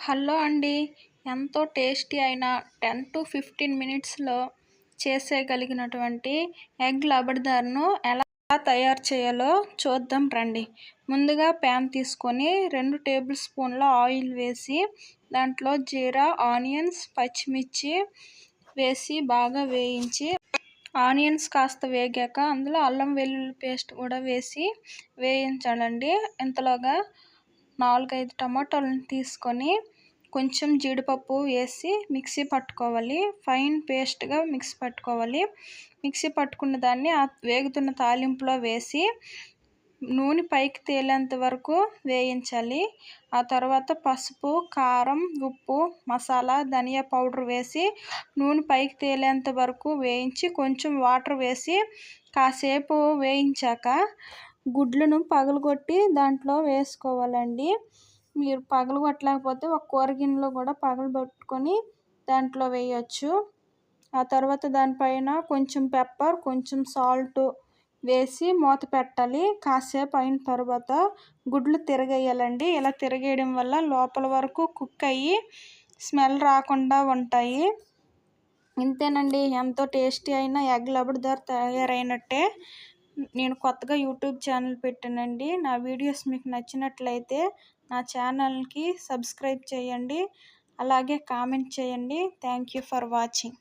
Hello అండి. ఎంతో tasty అయిన 10-15 మినిట్స్‌లో చేసేయగలిగినటువంటి ఎగ్ లబడిదార్‌ను ఎలా తయారు చేయాలో చూద్దాం రండి. ముందుగా ప్యాన్ తీసుకొని 2 టేబుల్ స్పూన్ల ఆయిల్ వేసి దాంట్లో జీరా, ఆనియన్స్, పచ్చిమిర్చి వేసి బాగా వేయించి ఆనియన్స్ కాస్త వేగాక అందులో అల్లం వెల్లుల్లి పేస్ట్ కూడా వేసి వేయించాలండి. ఇంతలోగా 4, 5 టమాటాలను తీసుకొని కొంచెం జీడిపప్పు వేసి మిక్సీ పట్టుకోవాలి. ఫైన్ పేస్ట్‌గా మిక్సీ పట్టుకోవాలి. మిక్సీ పట్టుకున్న దాన్ని వేగుతున్న తాలింపులో వేసి నూనె పైకి తేలేంత వరకు వేయించాలి. ఆ తర్వాత పసుపు, కారం, ఉప్పు, మసాలా, ధనియా పౌడర్ వేసి నూనె పైకి తేలేంత వరకు వేయించి కొంచెం వాటర్ వేసి కాసేపు వేయించాక గుడ్లను పగలగొట్టి దాంట్లో వేసుకోవాలండి. మీరు పగలగొట్టలేకపోతే ఒక కూర గిన్నెలో కూడా పగలగొట్టుకొని దాంట్లో వేయొచ్చు. ఆ తర్వాత దానిపైన కొంచెం పెప్పర్, కొంచెం సాల్ట్ వేసి మూత పెట్టాలి. కాసేపు అయిన తర్వాత గుడ్లు తిరగేయాలండి. ఇలా తిరగేయడం వల్ల లోపల వరకు కుక్ అయ్యి స్మెల్ రాకుండా ఉంటాయి. ఇంతేనండి, ఎంతో టేస్టీ అయిన ఎగ్ లబడిదార్ తయారైనట్టే. నేను కొత్తగా యూట్యూబ్ ఛానల్ పెట్టానండి. నా వీడియోస్ మీకు నచ్చినట్లయితే నా ఛానల్కి సబ్స్క్రైబ్ చేయండి. అలాగే కామెంట్ చేయండి. Thank you for watching.